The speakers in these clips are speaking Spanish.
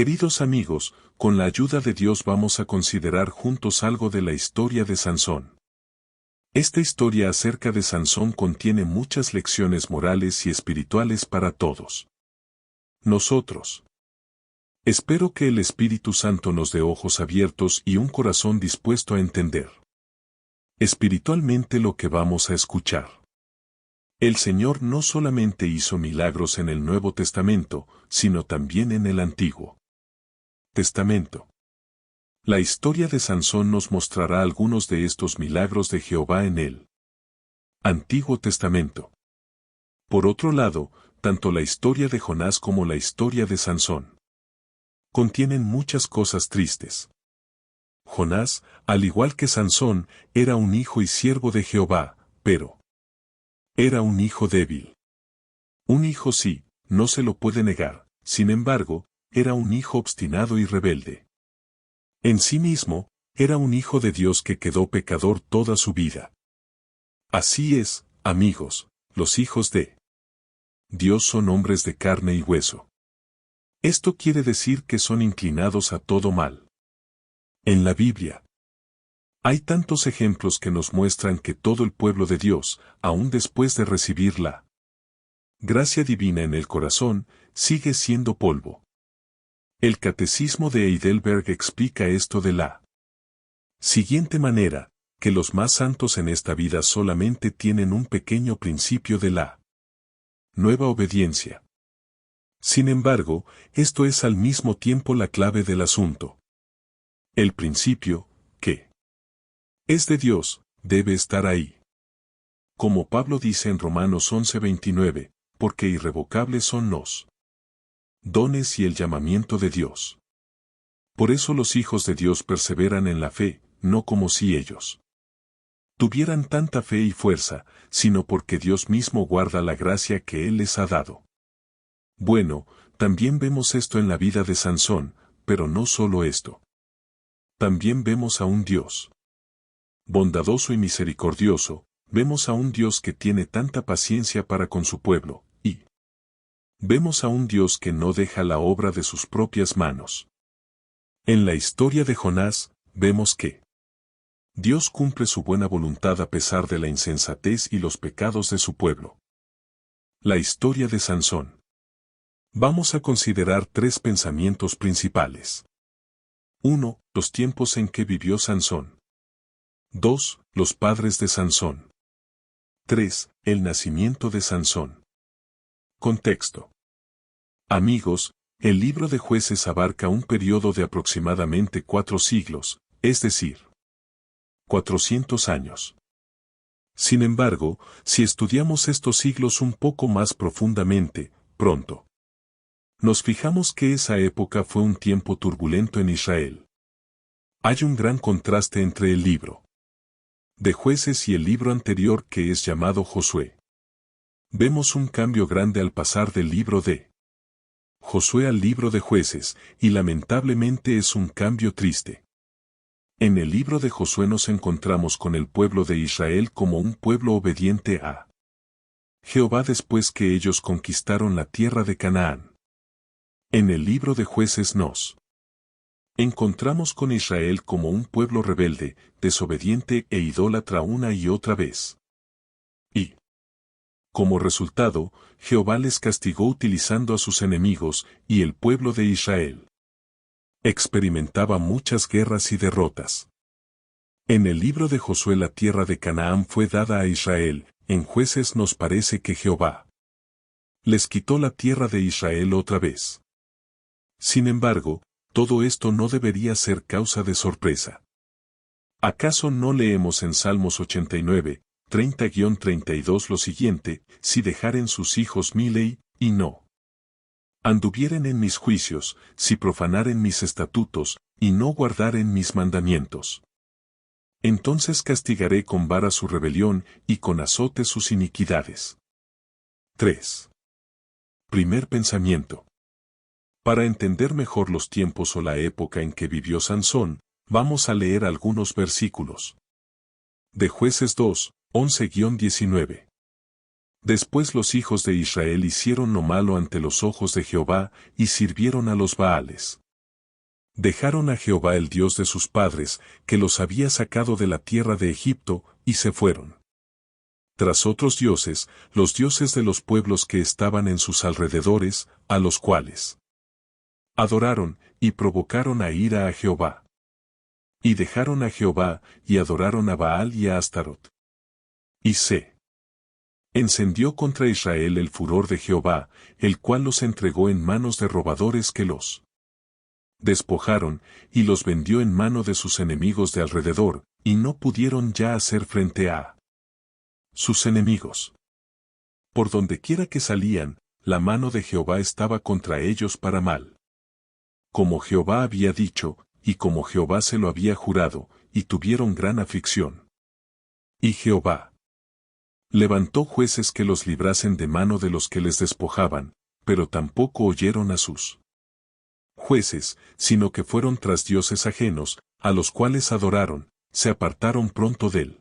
Queridos amigos, con la ayuda de Dios vamos a considerar juntos algo de la historia de Sansón. Esta historia acerca de Sansón contiene muchas lecciones morales y espirituales para todos nosotros. Espero que el Espíritu Santo nos dé ojos abiertos y un corazón dispuesto a entender espiritualmente lo que vamos a escuchar. El Señor no solamente hizo milagros en el Nuevo Testamento, sino también en el Antiguo Testamento. La historia de Sansón nos mostrará algunos de estos milagros de Jehová en el Antiguo Testamento. Por otro lado, tanto la historia de Jonás como la historia de Sansón contienen muchas cosas tristes. Jonás, al igual que Sansón, era un hijo y siervo de Jehová, pero era un hijo débil. Un hijo sí, no se lo puede negar, sin embargo, era un hijo obstinado y rebelde. En sí mismo, era un hijo de Dios que quedó pecador toda su vida. Así es, amigos, los hijos de Dios son hombres de carne y hueso. Esto quiere decir que son inclinados a todo mal. En la Biblia hay tantos ejemplos que nos muestran que todo el pueblo de Dios, aun después de recibir la gracia divina en el corazón, sigue siendo polvo. El Catecismo de Heidelberg explica esto de la siguiente manera, que los más santos en esta vida solamente tienen un pequeño principio de la nueva obediencia. Sin embargo, esto es al mismo tiempo la clave del asunto. El principio, que es de Dios, debe estar ahí. Como Pablo dice en Romanos 11:29, porque irrevocables son los dones y el llamamiento de Dios. Por eso los hijos de Dios perseveran en la fe, no como si ellos tuvieran tanta fe y fuerza, sino porque Dios mismo guarda la gracia que Él les ha dado. Bueno, también vemos esto en la vida de Sansón, pero no solo esto. También vemos a un Dios bondadoso y misericordioso, vemos a un Dios que tiene tanta paciencia para con su pueblo, y vemos a un Dios que no deja la obra de sus propias manos. En la historia de Jonás, vemos que Dios cumple su buena voluntad a pesar de la insensatez y los pecados de su pueblo. La historia de Sansón. Vamos a considerar tres pensamientos principales. 1. Los tiempos en que vivió Sansón. 2. Los padres de Sansón. 3. El nacimiento de Sansón. Contexto. Amigos, el libro de Jueces abarca un periodo de aproximadamente 4 siglos, es decir, 400 años. Sin embargo, si estudiamos estos siglos un poco más profundamente, pronto nos fijamos que esa época fue un tiempo turbulento en Israel. Hay un gran contraste entre el libro de Jueces y el libro anterior que es llamado Josué. Vemos un cambio grande al pasar del libro de Josué al libro de Jueces, y lamentablemente es un cambio triste. En el libro de Josué nos encontramos con el pueblo de Israel como un pueblo obediente a Jehová después que ellos conquistaron la tierra de Canaán. En el libro de Jueces nos encontramos con Israel como un pueblo rebelde, desobediente e idólatra una y otra vez. Y, como resultado, Jehová les castigó utilizando a sus enemigos, y el pueblo de Israel experimentaba muchas guerras y derrotas. En el libro de Josué la tierra de Canaán fue dada a Israel, en Jueces nos parece que Jehová les quitó la tierra de Israel otra vez. Sin embargo, todo esto no debería ser causa de sorpresa. ¿Acaso no leemos en Salmos 89, 30-32 lo siguiente: si dejaren sus hijos mi ley, y no anduvieren en mis juicios, si profanaren mis estatutos, y no guardaren mis mandamientos? Entonces castigaré con vara su rebelión, y con azote sus iniquidades. 3. Primer pensamiento. Para entender mejor los tiempos o la época en que vivió Sansón, vamos a leer algunos versículos. De Jueces 2, 11-19. Después los hijos de Israel hicieron lo malo ante los ojos de Jehová, y sirvieron a los Baales. Dejaron a Jehová el Dios de sus padres, que los había sacado de la tierra de Egipto, y se fueron tras otros dioses, los dioses de los pueblos que estaban en sus alrededores, a los cuales adoraron, y provocaron a ira a Jehová. Y dejaron a Jehová, y adoraron a Baal y a Astarot. Y se encendió contra Israel el furor de Jehová, el cual los entregó en manos de robadores que los despojaron, y los vendió en mano de sus enemigos de alrededor, y no pudieron ya hacer frente a sus enemigos. Por donde quiera que salían, la mano de Jehová estaba contra ellos para mal. Como Jehová había dicho, y como Jehová se lo había jurado, y tuvieron gran aflicción. Y Jehová levantó jueces que los librasen de mano de los que les despojaban, pero tampoco oyeron a sus jueces, sino que fueron tras dioses ajenos, a los cuales adoraron, se apartaron pronto del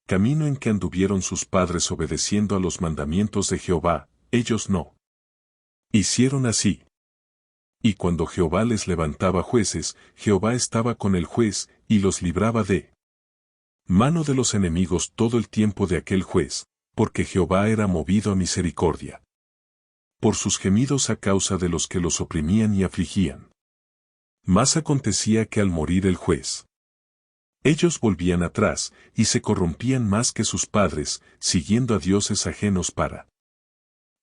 camino en que anduvieron sus padres obedeciendo a los mandamientos de Jehová, ellos no hicieron así. Y cuando Jehová les levantaba jueces, Jehová estaba con el juez, y los libraba de mano de los enemigos todo el tiempo de aquel juez, porque Jehová era movido a misericordia por sus gemidos a causa de los que los oprimían y afligían. Mas acontecía que al morir el juez, ellos volvían atrás, y se corrompían más que sus padres, siguiendo a dioses ajenos para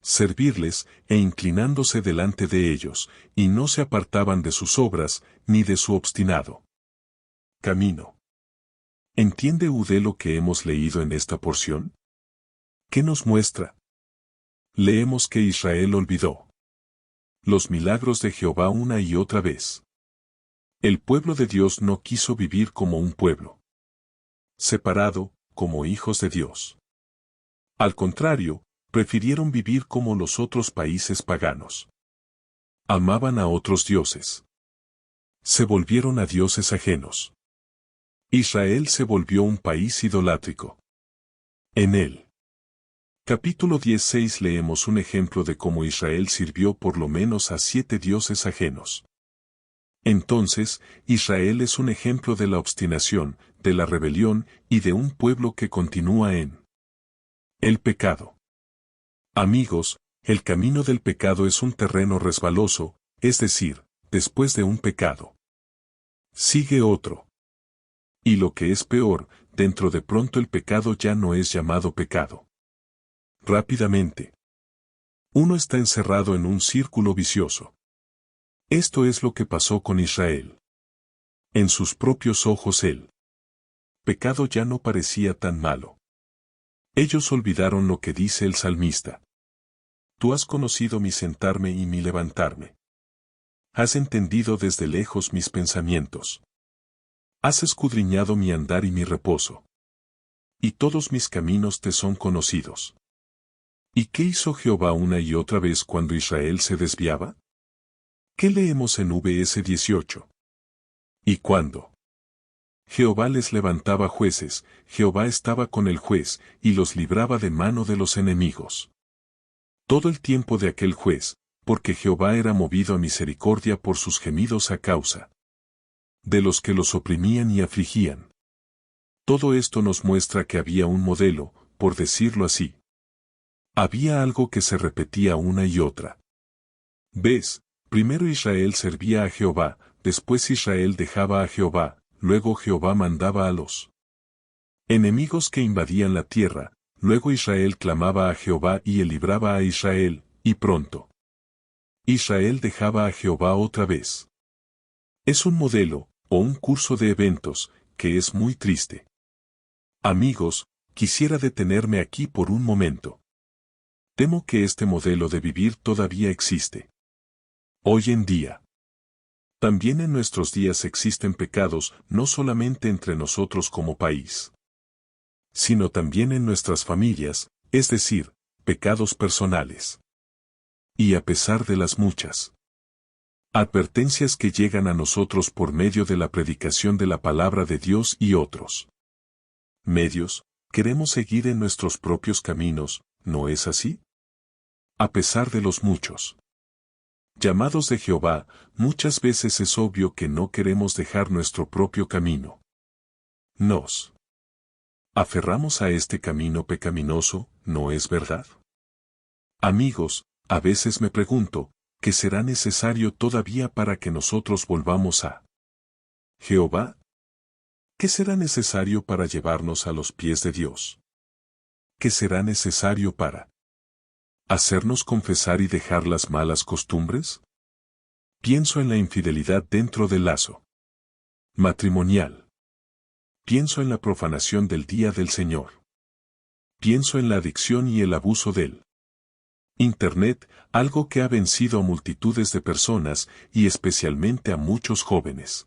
servirles, e inclinándose delante de ellos, y no se apartaban de sus obras, ni de su obstinado camino. ¿Entiende usted lo que hemos leído en esta porción? ¿Qué nos muestra? Leemos que Israel olvidó los milagros de Jehová una y otra vez. El pueblo de Dios no quiso vivir como un pueblo separado, como hijos de Dios. Al contrario, prefirieron vivir como los otros países paganos. Amaban a otros dioses. Se volvieron a dioses ajenos. Israel se volvió un país idolátrico. En el capítulo 16 leemos un ejemplo de cómo Israel sirvió por lo menos a 7 dioses ajenos. Entonces, Israel es un ejemplo de la obstinación, de la rebelión y de un pueblo que continúa en el pecado. Amigos, el camino del pecado es un terreno resbaloso, es decir, después de un pecado sigue otro. Y lo que es peor, dentro de pronto el pecado ya no es llamado pecado. Rápidamente, uno está encerrado en un círculo vicioso. Esto es lo que pasó con Israel. En sus propios ojos el pecado ya no parecía tan malo. Ellos olvidaron lo que dice el salmista. Tú has conocido mi sentarme y mi levantarme. Has entendido desde lejos mis pensamientos. Has escudriñado mi andar y mi reposo. Y todos mis caminos te son conocidos. ¿Y qué hizo Jehová una y otra vez cuando Israel se desviaba? ¿Qué leemos en Vs 18? Y cuando Jehová les levantaba jueces, Jehová estaba con el juez, y los libraba de mano de los enemigos. Todo el tiempo de aquel juez, porque Jehová era movido a misericordia por sus gemidos a causa de los que los oprimían y afligían. Todo esto nos muestra que había un modelo, por decirlo así. Había algo que se repetía una y otra. ¿Ves? Primero Israel servía a Jehová, después Israel dejaba a Jehová, luego Jehová mandaba a los enemigos que invadían la tierra, luego Israel clamaba a Jehová y él libraba a Israel, y pronto Israel dejaba a Jehová otra vez. Es un modelo, o un curso de eventos, que es muy triste. Amigos, quisiera detenerme aquí por un momento. Temo que este modelo de vivir todavía existe. Hoy en día. También en nuestros días existen pecados no solamente entre nosotros como país, sino también en nuestras familias, es decir, pecados personales. Y a pesar de las muchas advertencias que llegan a nosotros por medio de la predicación de la palabra de Dios y otros medios, queremos seguir en nuestros propios caminos, ¿no es así? A pesar de los muchos Llamados de Jehová, muchas veces es obvio que no queremos dejar nuestro propio camino. Nos aferramos a este camino pecaminoso, ¿no es verdad? Amigos, a veces me pregunto, ¿qué será necesario todavía para que nosotros volvamos a Jehová? ¿Qué será necesario para llevarnos a los pies de Dios? ¿Qué será necesario para hacernos confesar y dejar las malas costumbres? Pienso en la infidelidad dentro del lazo matrimonial. Pienso en la profanación del día del Señor. Pienso en la adicción y el abuso del Internet, algo que ha vencido a multitudes de personas y especialmente a muchos jóvenes.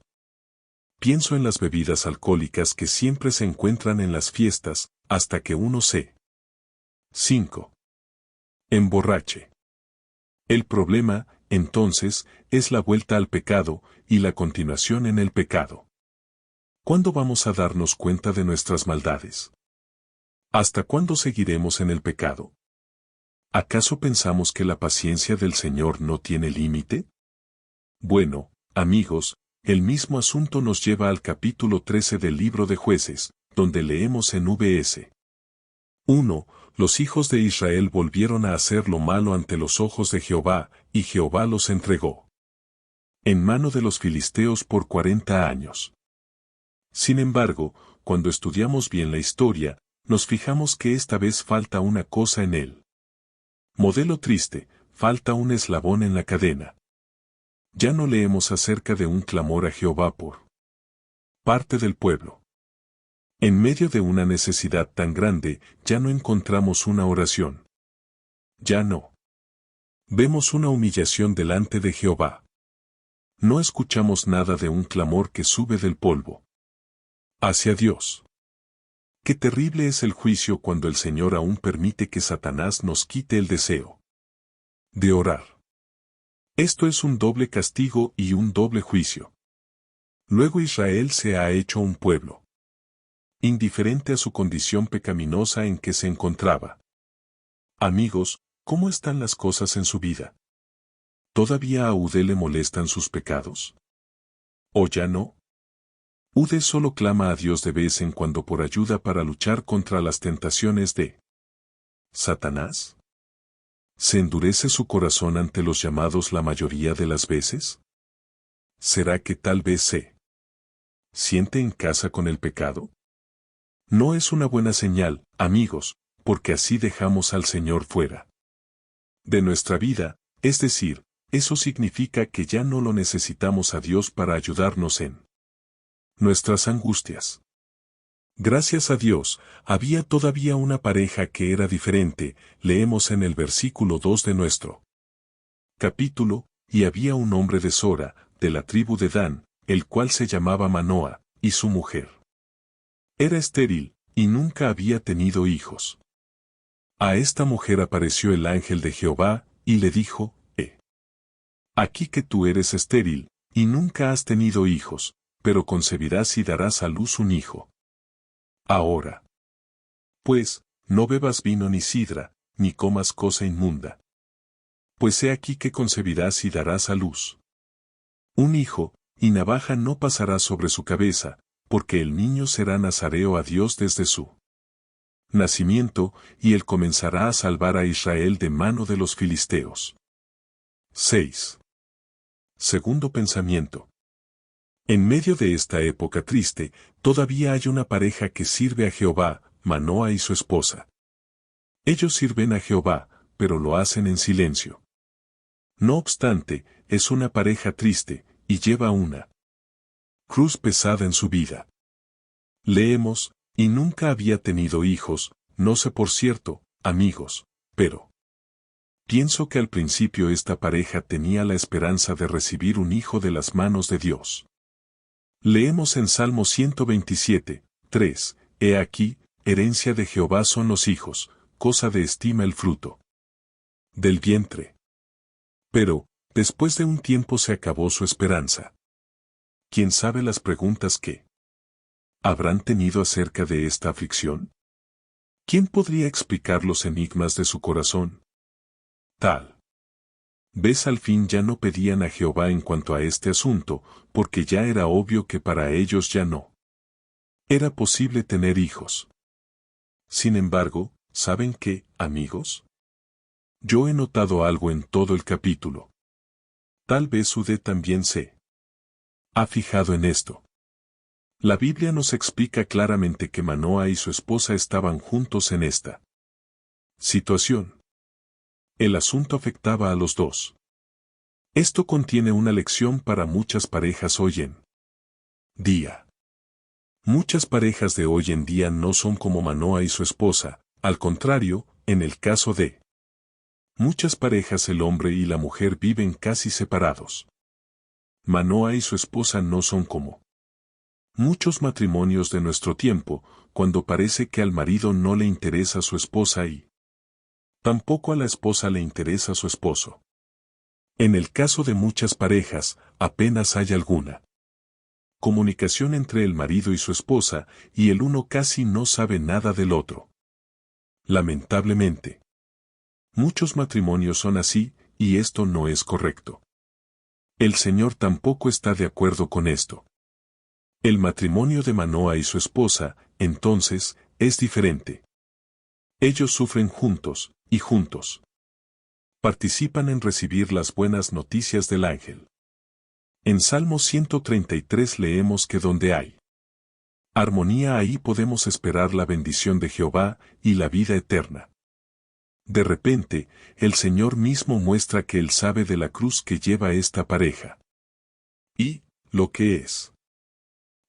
Pienso en las bebidas alcohólicas que siempre se encuentran en las fiestas, hasta que uno se 5. Emborrache. El problema, entonces, es la vuelta al pecado y la continuación en el pecado. ¿Cuándo vamos a darnos cuenta de nuestras maldades? ¿Hasta cuándo seguiremos en el pecado? ¿Acaso pensamos que la paciencia del Señor no tiene límite? Bueno, amigos, el mismo asunto nos lleva al capítulo 13 del libro de Jueces, donde leemos en vs. 1. Los hijos de Israel volvieron a hacer lo malo ante los ojos de Jehová, y Jehová los entregó en mano de los filisteos por 40 años. Sin embargo, cuando estudiamos bien la historia, nos fijamos que esta vez falta una cosa en él. Modelo triste, falta un eslabón en la cadena. Ya no leemos acerca de un clamor a Jehová por parte del pueblo. En medio de una necesidad tan grande, ya no encontramos una oración. Ya no vemos una humillación delante de Jehová. No escuchamos nada de un clamor que sube del polvo hacia Dios. Qué terrible es el juicio cuando el Señor aún permite que Satanás nos quite el deseo de orar. Esto es un doble castigo y un doble juicio. Luego Israel se ha hecho un pueblo indiferente a su condición pecaminosa en que se encontraba. Amigos, ¿cómo están las cosas en su vida? ¿Todavía a Ude le molestan sus pecados? ¿O ya no? Ude solo clama a Dios de vez en cuando por ayuda para luchar contra las tentaciones de Satanás. ¿Se endurece su corazón ante los llamados la mayoría de las veces? ¿Será que tal vez se siente en casa con el pecado? No es una buena señal, amigos, porque así dejamos al Señor fuera de nuestra vida, es decir, eso significa que ya no lo necesitamos a Dios para ayudarnos en nuestras angustias. Gracias a Dios, había todavía una pareja que era diferente, leemos en el versículo 2 de nuestro capítulo, y había un hombre de Sora, de la tribu de Dan, el cual se llamaba Manoa, y su mujer era estéril, y nunca había tenido hijos. A esta mujer apareció el ángel de Jehová, y le dijo, aquí que tú eres estéril, y nunca has tenido hijos, pero concebirás y darás a luz un hijo. Ahora, pues, no bebas vino ni sidra, ni comas cosa inmunda. Pues he aquí que concebirás y darás a luz un hijo, y navaja no pasará sobre su cabeza, porque el niño será nazareo a Dios desde su nacimiento, y él comenzará a salvar a Israel de mano de los filisteos. 6. Segundo pensamiento. En medio de esta época triste, todavía hay una pareja que sirve a Jehová, Manoa y su esposa. Ellos sirven a Jehová, pero lo hacen en silencio. No obstante, es una pareja triste, y lleva una cruz pesada en su vida. Leemos, y nunca había tenido hijos, no sé por cierto, amigos, pero pienso que al principio esta pareja tenía la esperanza de recibir un hijo de las manos de Dios. Leemos en Salmo 127, 3, he aquí, herencia de Jehová son los hijos, cosa de estima el fruto del vientre. Pero, después de un tiempo se acabó su esperanza. ¿Quién sabe las preguntas que habrán tenido acerca de esta aflicción? ¿Quién podría explicar los enigmas de su corazón? Tal ¿Ves? Al fin ya no pedían a Jehová en cuanto a este asunto, porque ya era obvio que para ellos ya no era posible tener hijos. Sin embargo, ¿saben qué, amigos? Yo he notado algo en todo el capítulo. Tal vez usted también se ha fijado en esto. La Biblia nos explica claramente que Manoa y su esposa estaban juntos en esta situación. El asunto afectaba a los dos. Esto contiene una lección para muchas parejas hoy en día. Muchas parejas de hoy en día no son como Manoa y su esposa, al contrario, en el caso de muchas parejas el hombre y la mujer viven casi separados. Manoa y su esposa no son como muchos matrimonios de nuestro tiempo, cuando parece que al marido no le interesa su esposa y tampoco a la esposa le interesa su esposo. En el caso de muchas parejas, apenas hay alguna comunicación entre el marido y su esposa, y el uno casi no sabe nada del otro. Lamentablemente, muchos matrimonios son así, y esto no es correcto. El Señor tampoco está de acuerdo con esto. El matrimonio de Manoa y su esposa, entonces, es diferente. Ellos sufren juntos, y juntos participan en recibir las buenas noticias del ángel. En Salmo 133 leemos que donde hay armonía, ahí podemos esperar la bendición de Jehová y la vida eterna. De repente, el Señor mismo muestra que Él sabe de la cruz que lleva esta pareja. Y, lo que es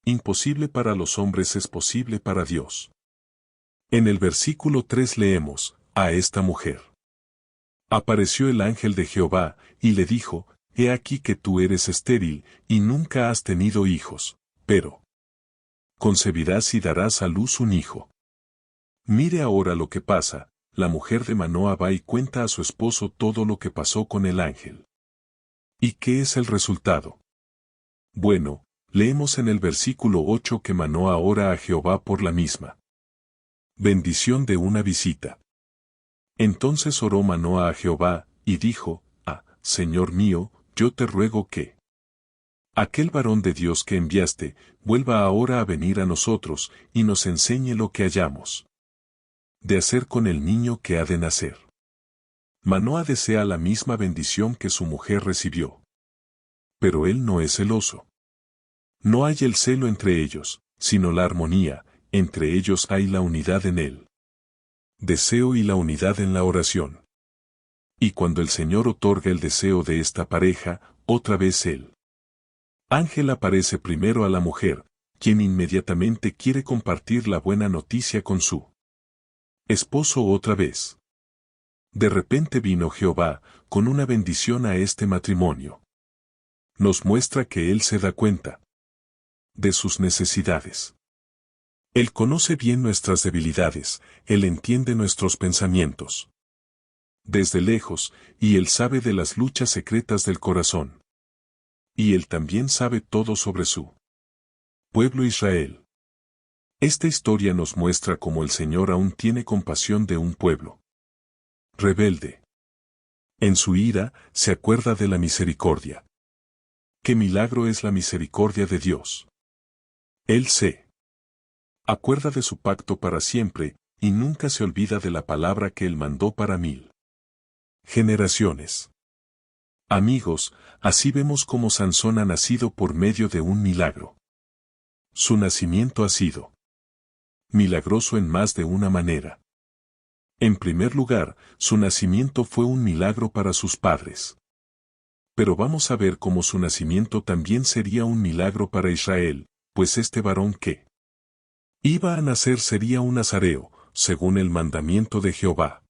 imposible para los hombres es posible para Dios. En el versículo 3 leemos, a esta mujer apareció el ángel de Jehová, y le dijo, he aquí que tú eres estéril, y nunca has tenido hijos, pero concebirás y darás a luz un hijo. Mire ahora lo que pasa, la mujer de Manoa va y cuenta a su esposo todo lo que pasó con el ángel. ¿Y qué es el resultado? Bueno, leemos en el versículo 8 que Manoa ora a Jehová por la misma bendición de una visita. Entonces oró Manoa a Jehová, y dijo, Señor mío, yo te ruego que aquel varón de Dios que enviaste, vuelva ahora a venir a nosotros, y nos enseñe lo que hayamos de hacer con el niño que ha de nacer. Manoa desea la misma bendición que su mujer recibió. Pero él no es celoso. No hay el celo entre ellos, sino la armonía, entre ellos hay la unidad en él. Deseo y la unidad en la oración. Y cuando el Señor otorga el deseo de esta pareja, otra vez el ángel aparece primero a la mujer, quien inmediatamente quiere compartir la buena noticia con su esposo otra vez. De repente vino Jehová, con una bendición a este matrimonio. Nos muestra que Él se da cuenta de sus necesidades. Él conoce bien nuestras debilidades, Él entiende nuestros pensamientos desde lejos, y Él sabe de las luchas secretas del corazón. Y Él también sabe todo sobre su pueblo Israel. Esta historia nos muestra cómo el Señor aún tiene compasión de un pueblo rebelde. En su ira, se acuerda de la misericordia. ¿Qué milagro es la misericordia de Dios? Él se acuerda de su pacto para siempre, y nunca se olvida de la palabra que Él mandó para 1000 generaciones. Amigos, así vemos cómo Sansón ha nacido por medio de un milagro. Su nacimiento ha sido milagroso en más de una manera. En primer lugar, su nacimiento fue un milagro para sus padres. Pero vamos a ver cómo su nacimiento también sería un milagro para Israel, pues este varón que iba a nacer sería un nazareo, según el mandamiento de Jehová.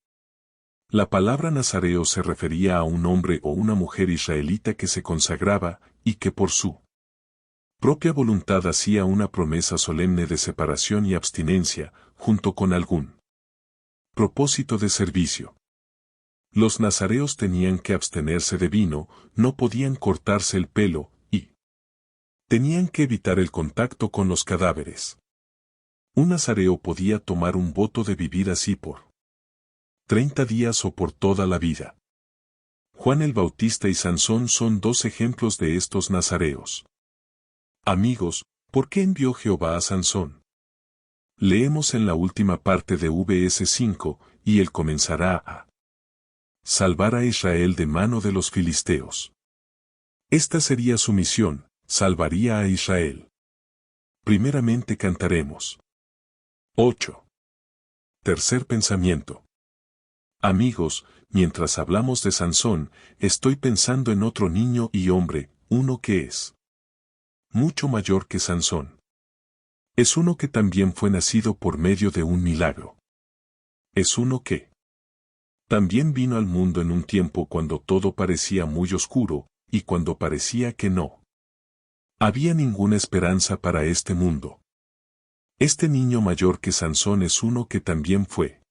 La palabra nazareo se refería a un hombre o una mujer israelita que se consagraba, y que por su propia voluntad hacía una promesa solemne de separación y abstinencia, junto con algún propósito de servicio. Los nazareos tenían que abstenerse de vino, no podían cortarse el pelo, y tenían que evitar el contacto con los cadáveres. Un nazareo podía tomar un voto de vivir así por 30 días o por toda la vida. Juan el Bautista y Sansón son dos ejemplos de estos nazareos. Amigos, ¿por qué envió Jehová a Sansón? Leemos en la última parte de Vs 5, y él comenzará a salvar a Israel de mano de los filisteos. Esta sería su misión, salvaría a Israel. Primeramente cantaremos. 8. Tercer pensamiento. Amigos, mientras hablamos de Sansón, estoy pensando en otro niño y hombre, uno que es mucho mayor que Sansón. Es uno que también fue nacido por medio de un milagro. Es uno que también vino al mundo en un tiempo cuando todo parecía muy oscuro, y cuando parecía que no había ninguna esperanza para este mundo. Este niño mayor que Sansón es uno que también fue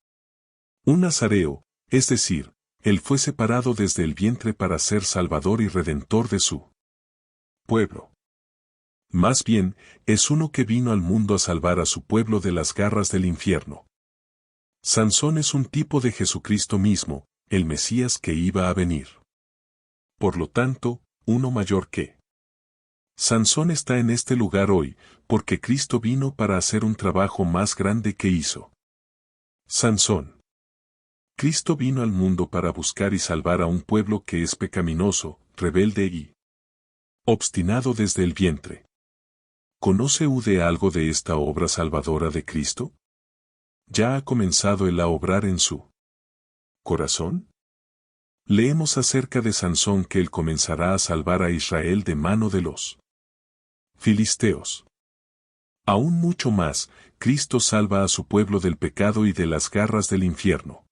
un nazareo, es decir, él fue separado desde el vientre para ser salvador y redentor de su pueblo. Más bien, es uno que vino al mundo a salvar a su pueblo de las garras del infierno. Sansón es un tipo de Jesucristo mismo, el Mesías que iba a venir. Por lo tanto, uno mayor que Sansón está en este lugar hoy, porque Cristo vino para hacer un trabajo más grande que hizo Sansón. Cristo vino al mundo para buscar y salvar a un pueblo que es pecaminoso, rebelde y obstinado desde el vientre. ¿Conoce usted algo de esta obra salvadora de Cristo? ¿Ya ha comenzado él a obrar en su corazón? Leemos acerca de Sansón que él comenzará a salvar a Israel de mano de los filisteos. Aún mucho más, Cristo salva a su pueblo del pecado y de las garras del infierno.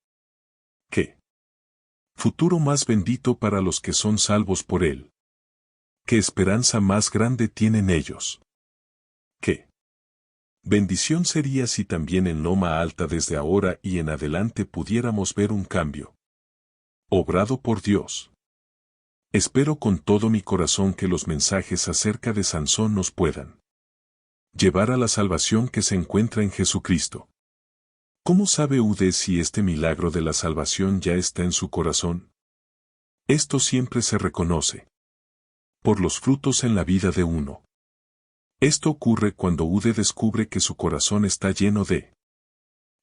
¿Qué futuro más bendito para los que son salvos por él? ¿Qué esperanza más grande tienen ellos? ¿Qué bendición sería si también en Loma Alta desde ahora y en adelante pudiéramos ver un cambio obrado por Dios? Espero con todo mi corazón que los mensajes acerca de Sansón nos puedan llevar a la salvación que se encuentra en Jesucristo. ¿Cómo sabe usted si este milagro de la salvación ya está en su corazón? Esto siempre se reconoce por los frutos en la vida de uno. Esto ocurre cuando usted descubre que su corazón está lleno de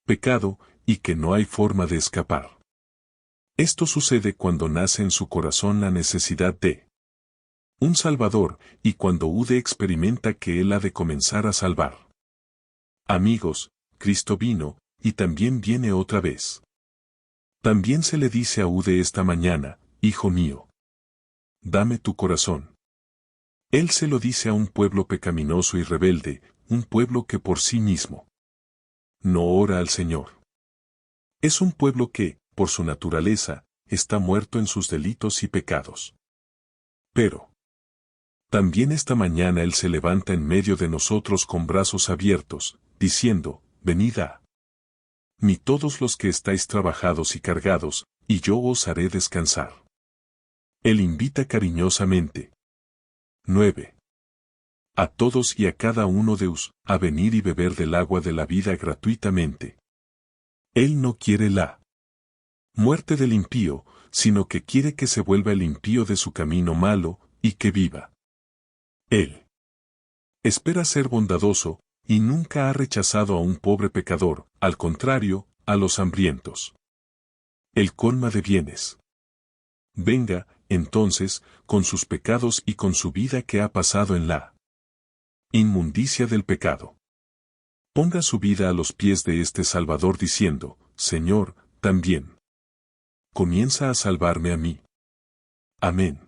pecado y que no hay forma de escapar. Esto sucede cuando nace en su corazón la necesidad de un Salvador y cuando usted experimenta que Él ha de comenzar a salvar. Amigos, Cristo vino, y también viene otra vez. También se le dice a usted esta mañana, hijo mío, dame tu corazón. Él se lo dice a un pueblo pecaminoso y rebelde, un pueblo que por sí mismo no ora al Señor. Es un pueblo que, por su naturaleza, está muerto en sus delitos y pecados. Pero también esta mañana Él se levanta en medio de nosotros con brazos abiertos, diciendo, venid a mí todos los que estáis trabajados y cargados, y yo os haré descansar. Él invita cariñosamente. 9. A todos y a cada uno de us, a venir y beber del agua de la vida gratuitamente. Él no quiere la muerte del impío, sino que quiere que se vuelva el impío de su camino malo, y que viva. Él espera ser bondadoso, y nunca ha rechazado a un pobre pecador, al contrario, a los hambrientos. Él colma de bienes. Venga, entonces, con sus pecados y con su vida que ha pasado en la inmundicia del pecado. Ponga su vida a los pies de este Salvador diciendo, Señor, también comienza a salvarme a mí. Amén.